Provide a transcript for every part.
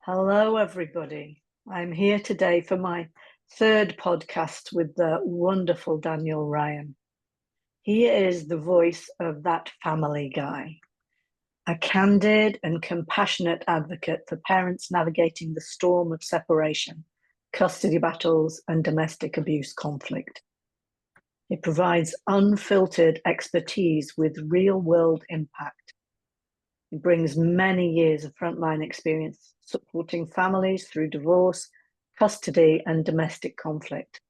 Hello, everybody. I'm here today for my third podcast with the wonderful Daniel Ryan. He is the voice of that family guy, a candid and compassionate advocate for parents navigating the storm of separation, custody battles, and domestic abuse conflict. He provides unfiltered expertise with real-world impact. He brings many years of frontline experience supporting families through divorce, custody, and domestic conflict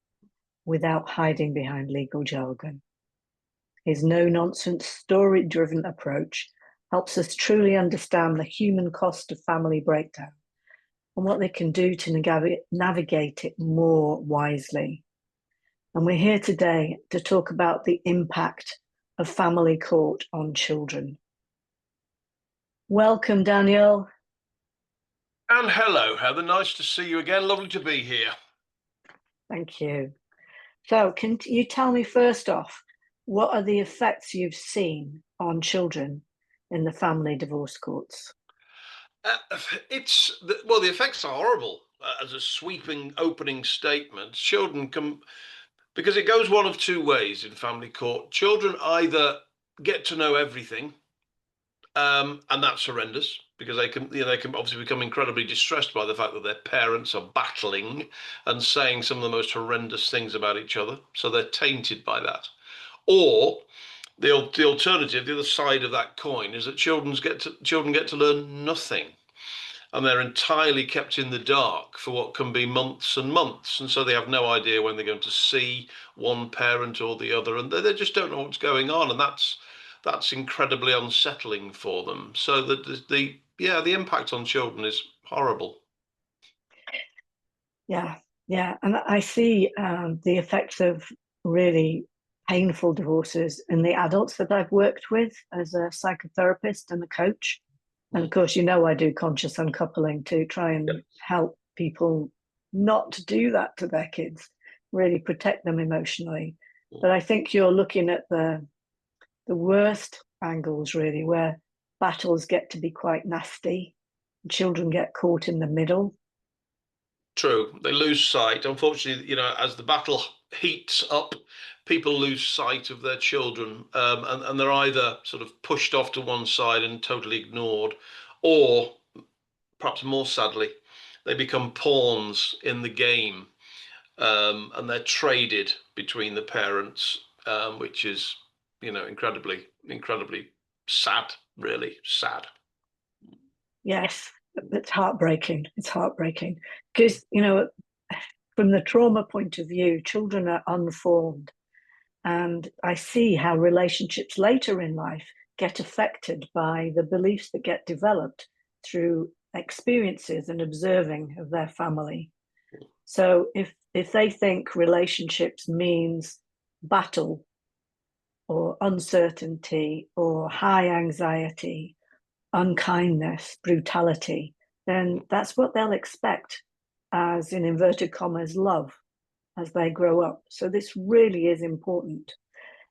without hiding behind legal jargon. His no-nonsense, story-driven approach helps us truly understand the human cost of family breakdown and what they can do to navigate it more wisely. And we're here today to talk about the impact of family court on children. Welcome, Daniel. And hello, Heather. Nice to see you again. Lovely to be here. Thank you. So can you tell me first off, what are the effects you've seen on children in the family divorce courts? The effects are horrible. As a sweeping opening statement, children can, because it goes one of two ways in family court. Children either get to know everything, and that's horrendous because they can obviously become incredibly distressed by the fact that their parents are battling and saying some of the most horrendous things about each other. So they're tainted by that. Or the alternative, the other side of that coin, is that children get to learn nothing, and they're entirely kept in the dark for what can be months and months, and so they have no idea when they're going to see one parent or the other, and they just don't know what's going on, and that's incredibly unsettling for them. So the impact on children is horrible. Yeah, and I see the effects of really painful divorces in the adults that I've worked with as a psychotherapist and a coach. And of course, I do conscious uncoupling to try and help people not to do that to their kids, really protect them emotionally. But I think you're looking at the worst angles, really, where battles get to be quite nasty. Children get caught in the middle. True, they lose sight. Unfortunately, as the battle heats up, people lose sight of their children, and they're either sort of pushed off to one side and totally ignored, or perhaps more sadly, they become pawns in the game, and they're traded between the parents, which is, incredibly, incredibly sad, really sad. Yes, it's heartbreaking. It's heartbreaking because, from the trauma point of view, children are unformed. And I see how relationships later in life get affected by the beliefs that get developed through experiences and observing of their family. So if they think relationships means battle or uncertainty or high anxiety, unkindness, brutality, then that's what they'll expect as, in inverted commas, love as they grow up. So this really is important.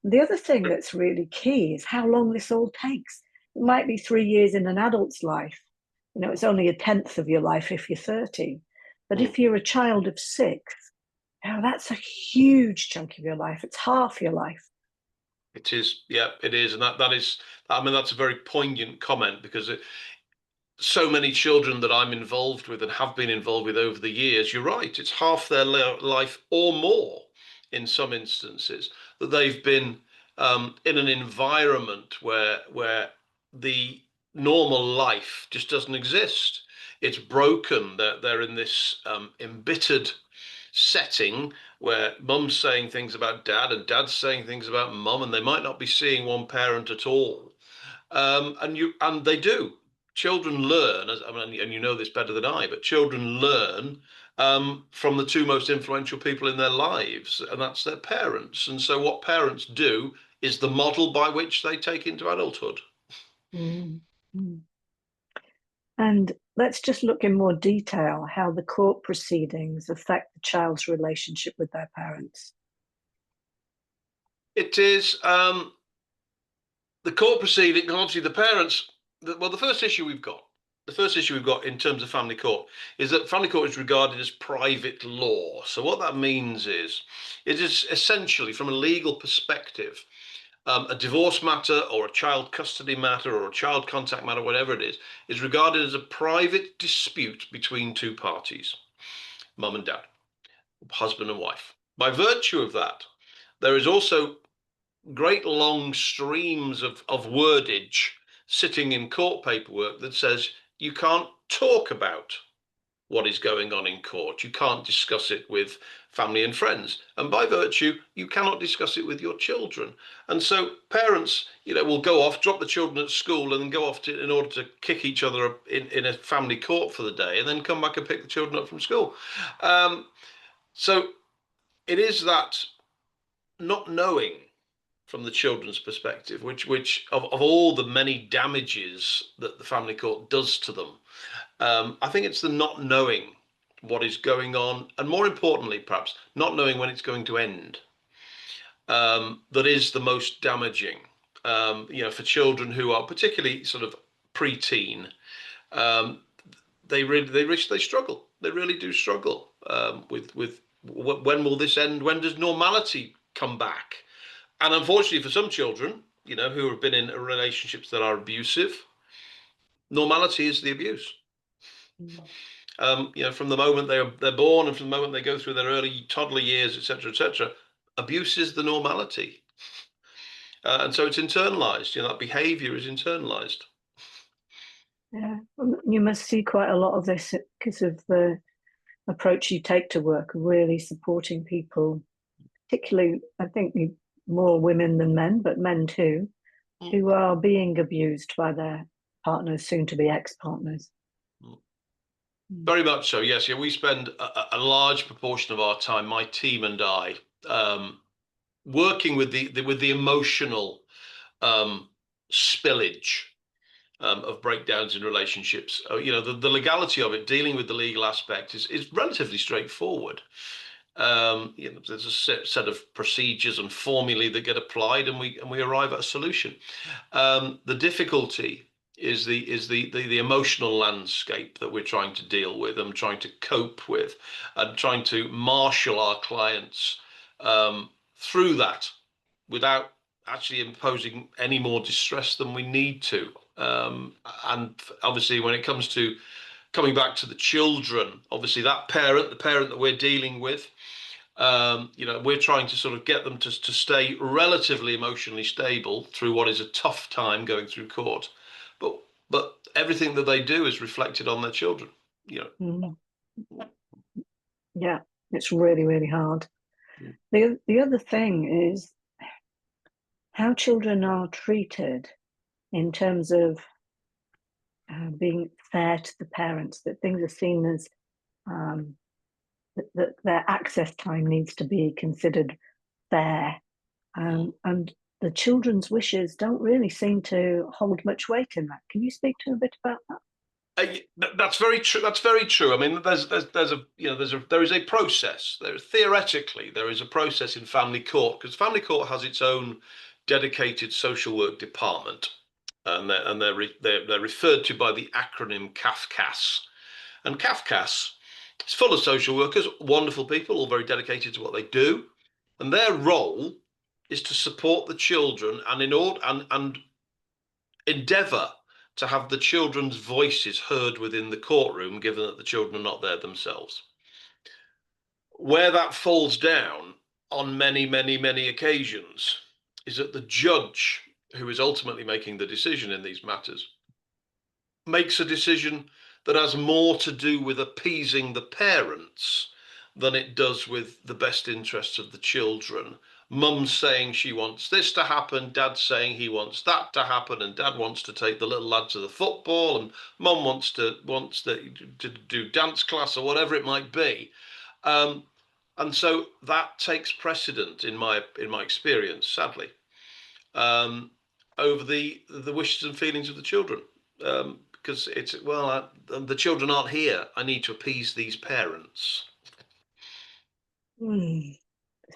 The other thing that's really key is how long this all takes. It might be 3 years in an adult's life. It's only 1/10 of your life if you're 30. But if you're a child of 6, that's a huge chunk of your life. It's half your life. It is, yeah, it is, and that's a very poignant comment because so many children that I'm involved with and have been involved with over the years, you're right, it's half their life or more in some instances that they've been in an environment where the normal life just doesn't exist. It's broken. They're in this embittered setting where mum's saying things about dad and dad's saying things about mum, and they might not be seeing one parent at all. And they do. Children learn, and you know this better than I, but children learn from the two most influential people in their lives, and that's their parents. And so what parents do is the model by which they take into adulthood. Mm-hmm. And let's just look in more detail how the court proceedings affect the child's relationship with their parents. It is the court proceeding, obviously the parents, the first issue we've got the first issue we've got in terms of family court is that family court is regarded as private law. So what that means is, it is essentially, from a legal perspective, a divorce matter or a child custody matter or a child contact matter, whatever it is regarded as a private dispute between two parties, mum and dad, husband and wife. By virtue of that, there is also great long streams of wordage sitting in court paperwork that says you can't talk about what is going on in court. You can't discuss it with family and friends. And by virtue, you cannot discuss it with your children. And so parents, will go off, drop the children at school and then go off in order to kick each other up in a family court for the day and then come back and pick the children up from school. So it is that not knowing from the children's perspective, which of all the many damages that the family court does to them, I think it's the not knowing what is going on, and more importantly, perhaps not knowing when it's going to end, that is the most damaging. For children who are particularly sort of pre-teen, they struggle. They really do struggle with when will this end? When does normality come back? And unfortunately, for some children, who have been in relationships that are abusive, normality is the abuse. From the moment they're born and from the moment they go through their early toddler years, etc., abuse is the normality. And so it's internalized. That behavior is internalized. Yeah, you must see quite a lot of this because of the approach you take to work, really supporting people, particularly, I think, more women than men, but men too, who are being abused by their partners, soon to be ex-partners. Very much so, yes. Yeah, we spend a large proportion of our time, my team and I, working with the emotional spillage of breakdowns in relationships. The legality of it, dealing with the legal aspect, is relatively straightforward. There's a set of procedures and formulae that get applied, and we arrive at a solution. The difficulty is the emotional landscape that we're trying to deal with and trying to cope with, and trying to marshal our clients through that without actually imposing any more distress than we need to. And obviously, when it comes to coming back to the children, obviously the parent that we're dealing with, we're trying to sort of get them to stay relatively emotionally stable through what is a tough time going through court. But everything that they do is reflected on their children. Yeah, it's really, really hard. The other thing is how children are treated in terms of being fair to the parents, that things are seen as that their access time needs to be considered fair, and the children's wishes don't really seem to hold much weight in that. Can you speak to a bit about that? That's very true. That's very true. I mean, there is a process. Theoretically, there is a process in family court, because family court has its own dedicated social work department, and they're referred to by the acronym CAFCAS. And CAFCAS is full of social workers, wonderful people, all very dedicated to what they do, and their role is to support the children and endeavour to have the children's voices heard within the courtroom, given that the children are not there themselves. Where that falls down on many, many, many occasions is that the judge, who is ultimately making the decision in these matters, makes a decision that has more to do with appeasing the parents than it does with the best interests of the children. Mum's saying she wants this to happen, Dad's saying he wants that to happen, and Dad wants to take the little lad to the football, and Mum wants to do dance class or whatever it might be. And so that takes precedent in my experience, sadly, over the wishes and feelings of the children. Because the children aren't here. I need to appease these parents.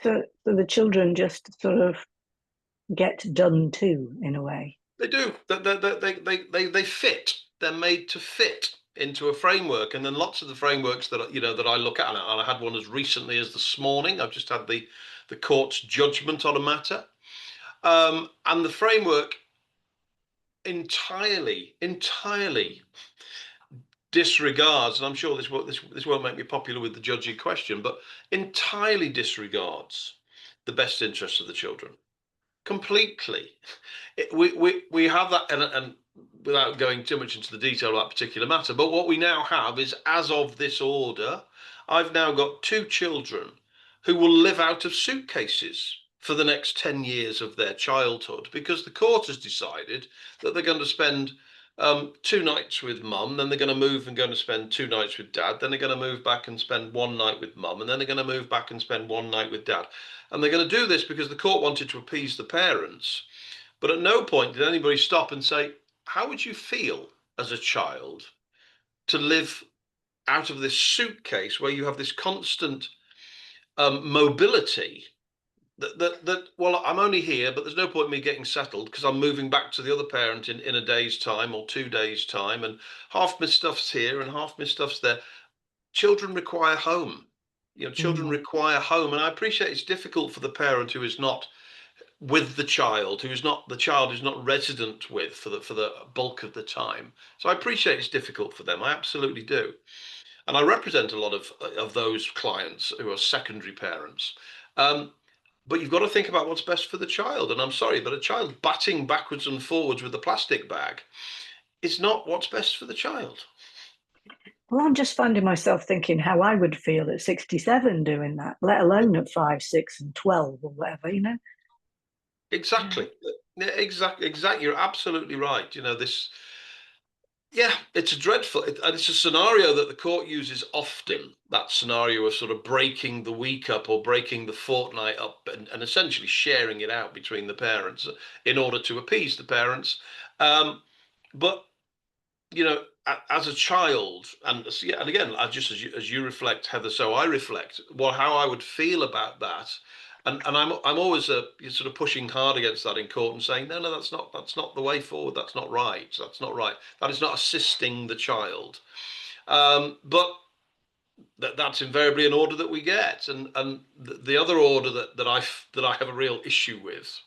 So the children just sort of get done too, in a way. They do. They fit. they're made to fit into a framework. And then lots of the frameworks that that I look at, and I had one as recently as this morning. I've just had the court's judgment on a matter, and the framework entirely disregards, and I'm sure this won't make me popular with the judgy question, but entirely disregards the best interests of the children completely. We have that, and without going too much into the detail of that particular matter, but what we now have is, as of this order, I've now got 2 children who will live out of suitcases for the next 10 years of their childhood, because the court has decided that they're going to spend 2 nights with mum, then they're going to move and going to spend 2 nights with dad, then they're going to move back and spend 1 night with mum, and then they're going to move back and spend 1 night with dad. And they're going to do this because the court wanted to appease the parents. But at no point did anybody stop and say, how would you feel as a child to live out of this suitcase where you have this constant mobility that well, I'm only here, but there's no point in me getting settled because I'm moving back to the other parent in a day's time or 2 days' time, and half my stuff's here and half my stuff's there. Children require home. Children require home, and I appreciate it's difficult for the parent who is not with the child, the child is not resident with for the bulk of the time. So I appreciate it's difficult for them. I absolutely do. And I represent a lot of those clients who are secondary parents. But you've got to think about what's best for the child. And I'm sorry, but a child batting backwards and forwards with a plastic bag is not what's best for the child. Well, I'm just finding myself thinking how I would feel at 67 doing that, let alone at 5, 6, and 12 or whatever, Exactly. Yeah, exactly. You're absolutely right. Yeah, it's dreadful. And it's a scenario that the court uses often, that scenario of sort of breaking the week up or breaking the fortnight up, and essentially sharing it out between the parents in order to appease the parents. But as a child, and yeah, and again, just as you reflect, Heather, so I reflect how I would feel about that, and I'm always sort of pushing hard against that in court and saying, no, that's not the way forward. That's not right. That's not right. That is not assisting the child. But that's invariably an order that we get, and the other order that I have a real issue with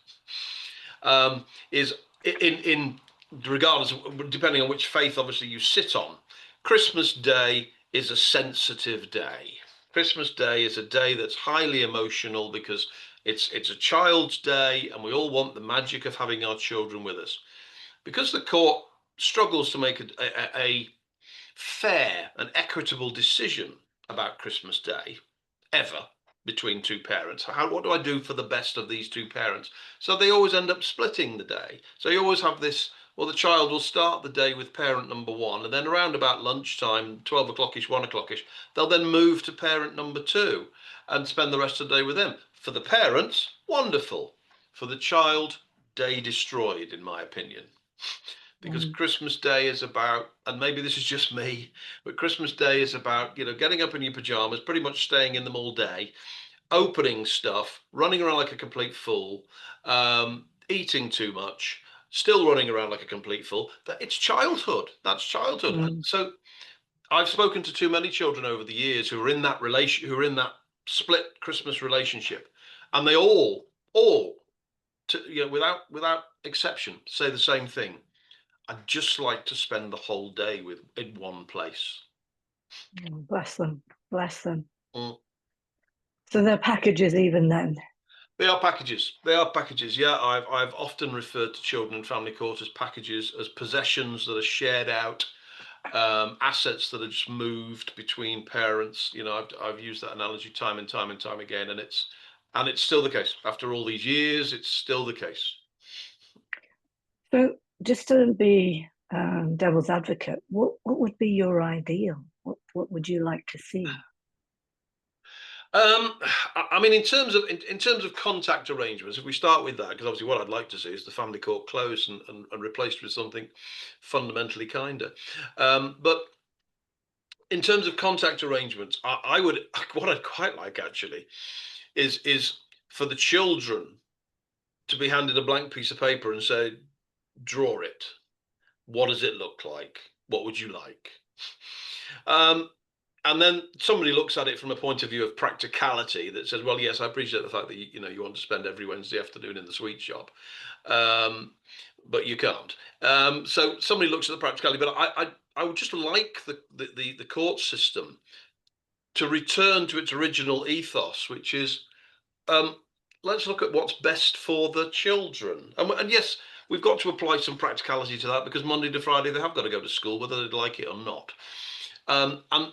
is in regardless of, depending on which faith obviously you sit on. Christmas Day is a sensitive day. Christmas Day is a day that's highly emotional because it's a child's day, and we all want the magic of having our children with us. Because the court struggles to make a fair and equitable decision about Christmas Day ever between 2 parents. What do I do for the best of these 2 parents? So they always end up splitting the day. So you always have this, well, the child will start the day with parent number 1, and then around about lunchtime, 12 o'clockish, 1 o'clockish, they'll then move to parent number 2 and spend the rest of the day with them. For the parents, wonderful. For the child, day destroyed, in my opinion. Because Christmas Day is about, and maybe this is just me, but Christmas Day is about, getting up in your pajamas, pretty much staying in them all day, opening stuff, running around like a complete fool, eating too much, still running around like a complete fool. It's childhood. That's childhood. And so I've spoken to too many children over the years who are in that who are in that split Christmas relationship, and they all, without exception, say the same thing. I'd just like to spend the whole day in one place. Bless them. Bless them. Mm. So they're packages even then. They are packages. They are packages. Yeah, I've often referred to children in family court as packages, as possessions that are shared out, assets that are just moved between parents. I've used that analogy time and time and time again, and it's still the case. After all these years, it's still the case. So just to be devil's advocate, what would be your ideal? What would you like to see? I mean, in terms of contact arrangements, if we start with that, because obviously what I'd like to see is the family court closed and replaced with something fundamentally kinder. But in terms of contact arrangements, I would, what I'd quite like actually is for the children to be handed a blank piece of paper and say, draw it. What does it look like? What would you like? And then somebody looks at it from a point of view of practicality that says, well, yes, I appreciate the fact that you want to spend every Wednesday afternoon in the sweet shop, but you can't. So somebody looks at the practicality, but I would just like the court system to return to its original ethos, which is, let's look at what's best for the children. And yes, we've got to apply some practicality to that, because Monday to Friday they have got to go to school, whether they like it or not. And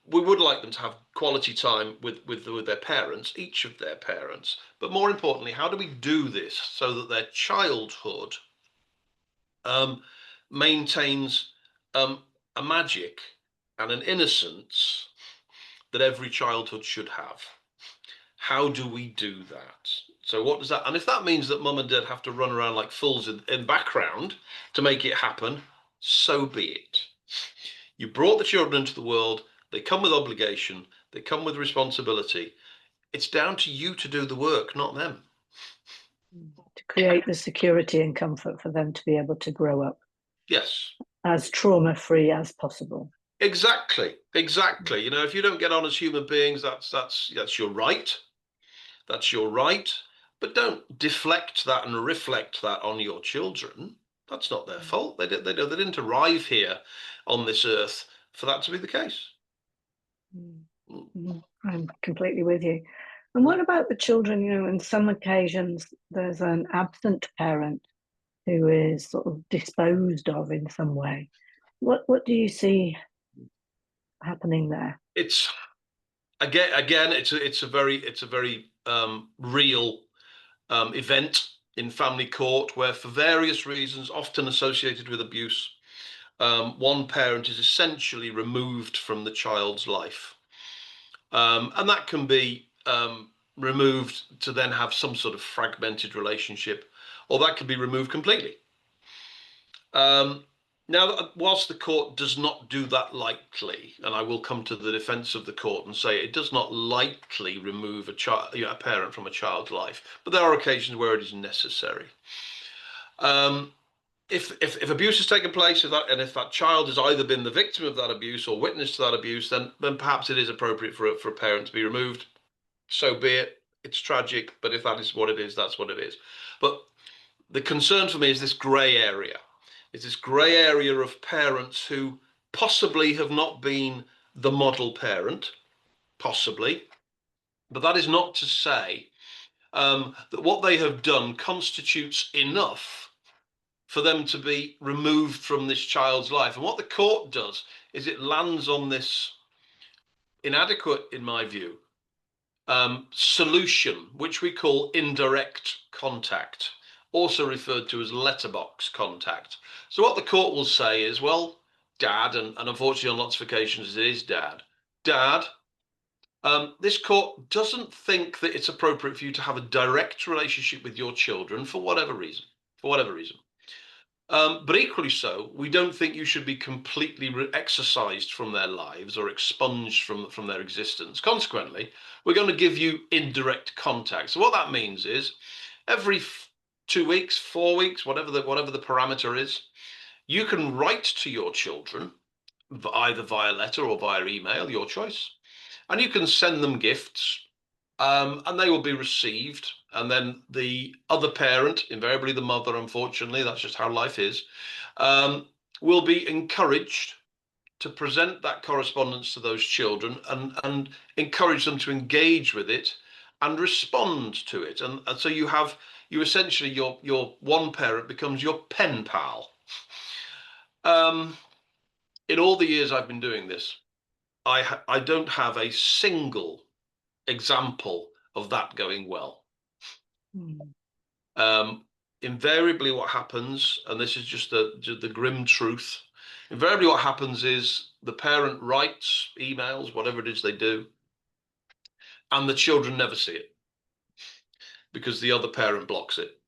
we would like them to have quality time with their parents, each of their parents. But more importantly, how do we do this so that their childhood maintains a magic and an innocence that every childhood should have? How do we do that? So what does that, and if that means that mum and dad have to run around like fools in background to make it happen, so be it. You brought the children into the world. They come with obligation. They come with responsibility. It's down to you to do the work, not them. To create the security and comfort for them to be able to grow up. Yes. As trauma-free as possible. Exactly. If you don't get on as human beings, that's your right. That's your right. But don't deflect that and reflect that on your children. That's not their fault. They didn't arrive here on this earth for that to be the case. I'm completely with you. And what about the children? In some occasions, there's an absent parent who is sort of disposed of in some way. What do you see happening there? It's again, it's a very real event in family court, where for various reasons, often associated with abuse, one parent is essentially removed from the child's life. And that can be removed to then have some sort of fragmented relationship, or that can be removed completely. Now, whilst the court does not do that lightly, and I will come to the defence of the court and say it does not lightly remove a parent from a child's life, but there are occasions where it is necessary. If abuse has taken place, if that child has either been the victim of that abuse or witness to that abuse, then perhaps it is appropriate for a parent to be removed. So be it. It's tragic, but if that is what it is, that's what it is. But the concern for me is this grey area. It's this grey area of parents who possibly have not been the model parent, possibly, but that is not to say that what they have done constitutes enough for them to be removed from this child's life. And what the court does is it lands on this inadequate, in my view, solution, which we call indirect contact, also referred to as letterbox contact. So what the court will say is, well, Dad, and unfortunately on lots of occasions it is Dad, this court doesn't think that it's appropriate for you to have a direct relationship with your children for whatever reason. But equally so, we don't think you should be completely exorcised from their lives or expunged from their existence. Consequently, we're going to give you indirect contact. So what that means is every 2 weeks, 4 weeks, whatever the parameter is, you can write to your children, either via letter or via email, your choice, and you can send them gifts, and they will be received. And then the other parent, invariably the mother, unfortunately, that's just how life is, will be encouraged to present that correspondence to those children and encourage them to engage with it and respond to it. And so you essentially, your one parent becomes your pen pal. In all the years I've been doing this, I don't have a single example of that going well. Invariably what happens, and this is just the grim truth, invariably what happens is the parent writes emails, whatever it is they do, and the children never see it because the other parent blocks it.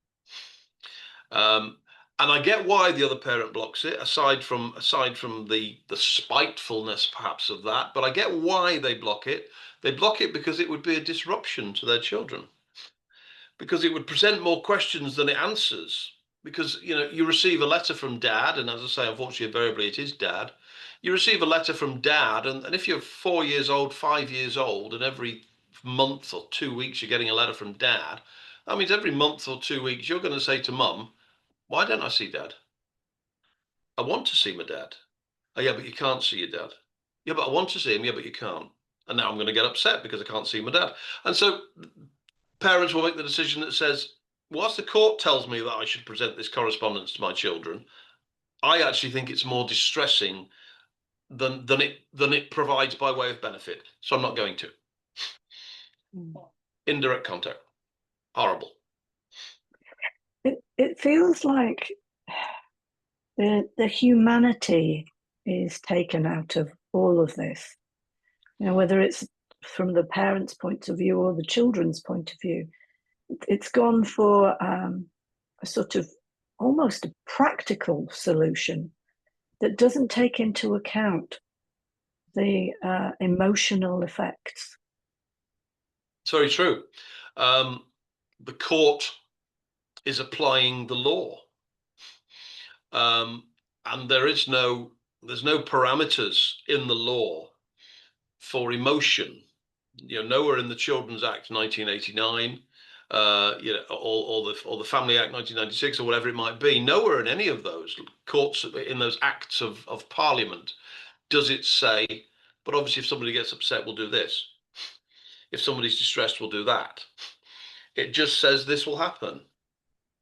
And I get why the other parent blocks it, aside from the spitefulness perhaps of that, but I get why they block it. They block it because it would be a disruption to their children, because it would present more questions than it answers. because you receive a letter from dad, and as I say, unfortunately, invariably it is dad. You receive a letter from dad, and if you're 4 years old, 5 years old, and every month or 2 weeks you're getting a letter from dad, that means every month or 2 weeks you're going to say to mum, "Why don't I see dad? I want to see my dad." "Oh yeah, but you can't see your dad." "Yeah, but I want to see him." "Yeah, but you can't." And now I'm going to get upset because I can't see my dad. And so parents will make the decision that says, whilst the court tells me that I should present this correspondence to my children, I actually think it's more distressing than it provides by way of benefit. So I'm not going to. Indirect contact. Horrible. It feels like the humanity is taken out of all of this. Whether it's from the parents' point of view or the children's point of view, it's gone for a sort of almost a practical solution that doesn't take into account the emotional effects. It's very true. The court is applying the law, and there's no parameters in the law for emotion. Nowhere in the Children's Act 1989, or the Family Act 1996, or whatever it might be. Nowhere in any of those courts, in those acts of Parliament, does it say, but obviously if somebody gets upset, we'll do this. If somebody's distressed, we'll do that. It just says this will happen.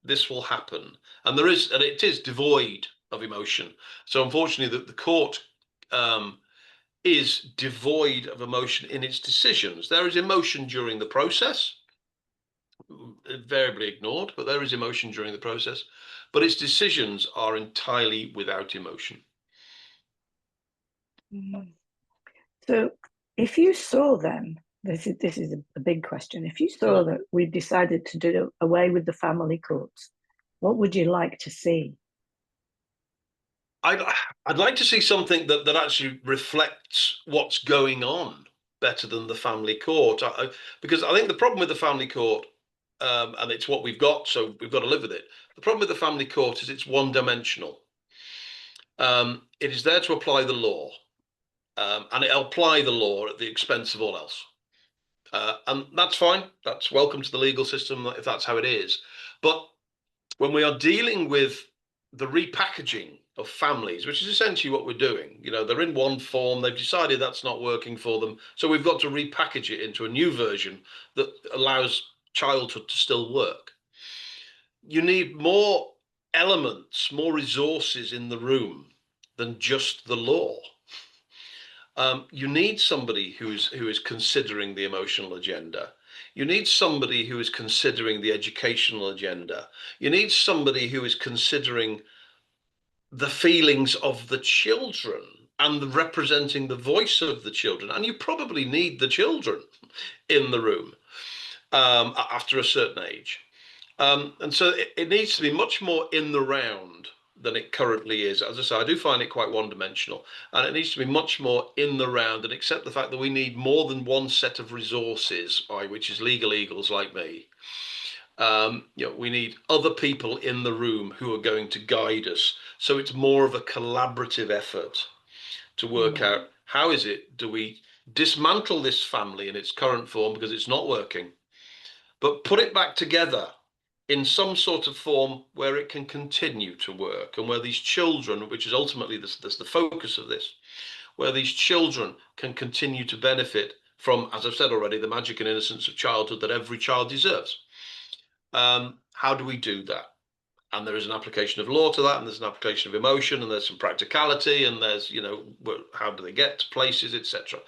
This will happen. And it is devoid of emotion. So unfortunately, the court is devoid of emotion in its decisions. There is emotion during the process, invariably ignored, but there is emotion during the process. But its decisions are entirely without emotion. So if you saw then, this is a big question. If you saw that we decided to do away with the family courts, what would you like to see? I'd like to see something that actually reflects what's going on better than the family court. Because I think the problem with the family court, and it's what we've got, so we've got to live with it. The problem with the family court is it's one-dimensional. It is there to apply the law, and it'll apply the law at the expense of all else. And that's fine. That's welcome to the legal system if that's how it is. But when we are dealing with the repackaging of families, which is essentially what we're doing, they're in one form, they've decided that's not working for them, so we've got to repackage it into a new version that allows childhood to still work. You need more elements, more resources in the room than just the law. You need somebody who is considering the emotional agenda. You need somebody who is considering the educational agenda. You need somebody who is considering the feelings of the children and representing the voice of the children. And you probably need the children in the room after a certain age. And so it needs to be much more in the round than it currently is. As I say, I do find it quite one-dimensional, and it needs to be much more in the round and accept the fact that we need more than one set of resources, which is legal eagles like me. We need other people in the room who are going to guide us. So it's more of a collaborative effort to work out how do we dismantle this family in its current form because it's not working, but put it back together in some sort of form where it can continue to work, and where these children, which is ultimately the focus of this, where these children can continue to benefit from, as I've said already, the magic and innocence of childhood that every child deserves. How do we do that? And there is an application of law to that, and there's an application of emotion, and there's some practicality, and there's, how do they get to places, etc.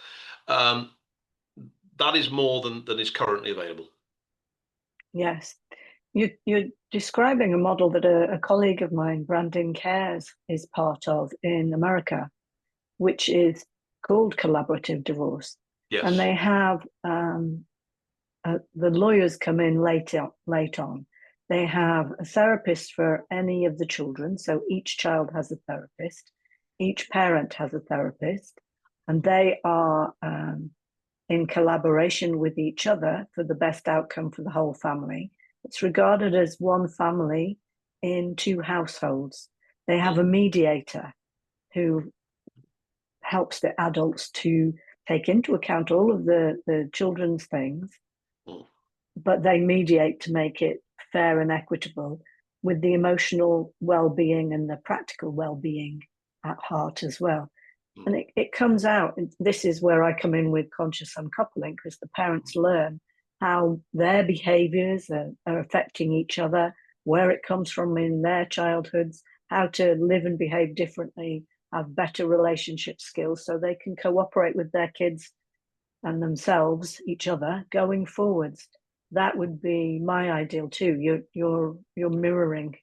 That is more than is currently available. Yes. You're describing a model that a colleague of mine, Brandon Cares, is part of in America, which is called collaborative divorce. Yes. And they have the lawyers come in late on. They have a therapist for any of the children. So each child has a therapist. Each parent has a therapist. And they are in collaboration with each other for the best outcome for the whole family. It's regarded as one family in two households. They have a mediator who helps the adults to take into account all of the children's things, but they mediate to make it fair and equitable with the emotional well-being and the practical well-being at heart as well. And it comes out, and this is where I come in with conscious uncoupling, because the parents learn how their behaviors are affecting each other, where it comes from in their childhoods, how to live and behave differently, have better relationship skills so they can cooperate with their kids and themselves, each other, going forwards. That would be my ideal too. You're mirroring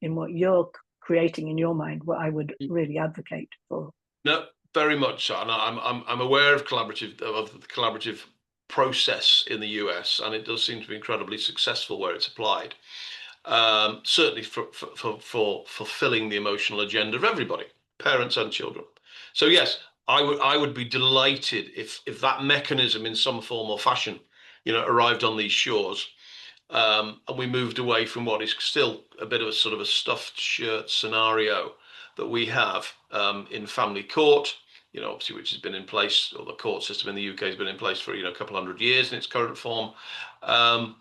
in what you're creating in your mind what I would really advocate for. No, very much so. And I'm aware of the collaborative process in the US, and it does seem to be incredibly successful where it's applied. Certainly for fulfilling the emotional agenda of everybody, parents and children. So yes, I would be delighted if that mechanism in some form or fashion, arrived on these shores, and we moved away from what is still a bit of a sort of a stuffed shirt scenario that we have in family court, obviously, which has been in place, or the court system in the UK has been in place for a couple hundred years in its current form, and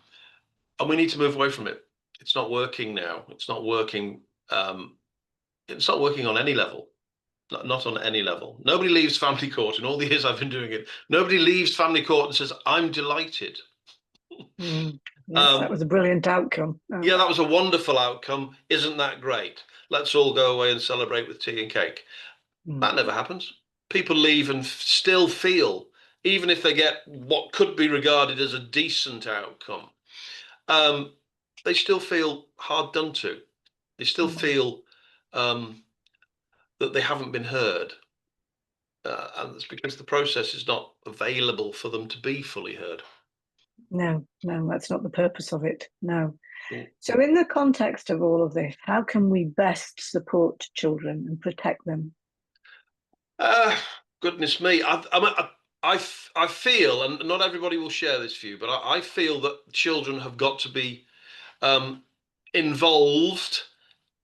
we need to move away from it. It's not working now. It's not working. It's not working on any level. Not on any level. Nobody leaves family court in all the years I've been doing it. Nobody leaves family court and says, "I'm delighted." Yes, that was a brilliant outcome. Yeah, that was a wonderful outcome. Isn't that great? Let's all go away and celebrate with tea and cake. That never happens. People leave and still feel, even if they get what could be regarded as a decent outcome, they still feel hard done to. They still feel that they haven't been heard. And it's because the process is not available for them to be fully heard. No, that's not the purpose of it. No. So in the context of all of this, how can we best support children and protect them? Goodness me. I feel, and not everybody will share this view, but I feel that children have got to be involved.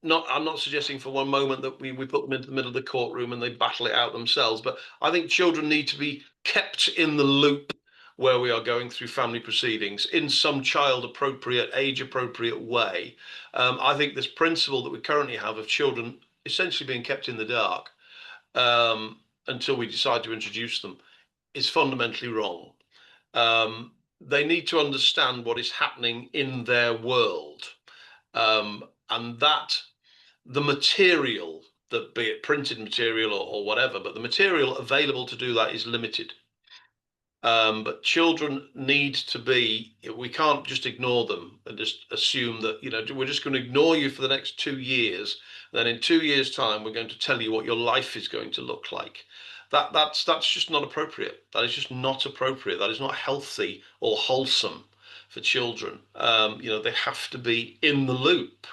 I'm not suggesting for one moment that we put them into the middle of the courtroom and they battle it out themselves, but I think children need to be kept in the loop where we are going through family proceedings in some child appropriate, age appropriate way. I think this principle that we currently have of children essentially being kept in the dark until we decide to introduce them is fundamentally wrong. They need to understand what is happening in their world. And that the material, that be it printed material or whatever, but the material available to do that is limited. But children need to be, we can't just ignore them and just assume that, we're just going to ignore you for the next 2 years. Then in 2 years' time, we're going to tell you what your life is going to look like. That's just not appropriate. That is just not appropriate. That is not healthy or wholesome for children. They have to be in the loop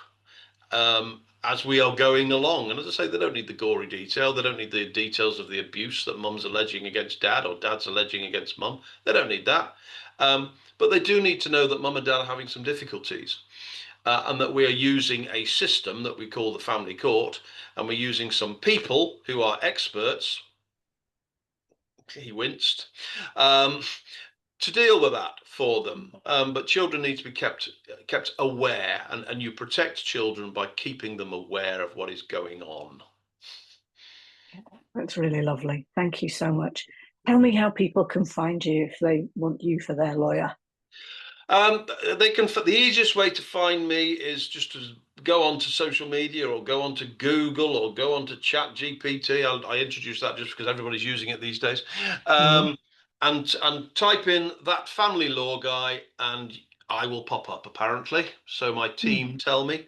as we are going along. And as I say, they don't need the gory detail. They don't need the details of the abuse that mum's alleging against dad or dad's alleging against mum. They don't need that. But they do need to know that mum and dad are having some difficulties and that we are using a system that we call the family court, and we're using some people who are experts. He winced. To deal with that for them. But children need to be kept aware, and you protect children by keeping them aware of what is going on. That's really lovely. Thank you so much. Tell me how people can find you if they want you for their lawyer. They can. The easiest way to find me is just to go onto social media or go onto Google or go onto Chat GPT. I introduce that just because everybody's using it these days. And type in that family law guy, and I will pop up, apparently. So my team tell me.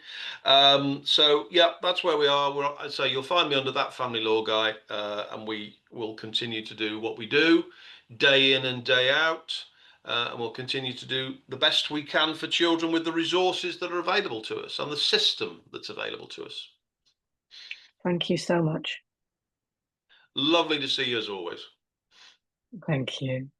So yeah, that's where we are. So you'll find me under that family law guy, and we will continue to do what we do, day in and day out. And we'll continue to do the best we can for children with the resources that are available to us and the system that's available to us. Thank you so much. Lovely to see you as always. Thank you.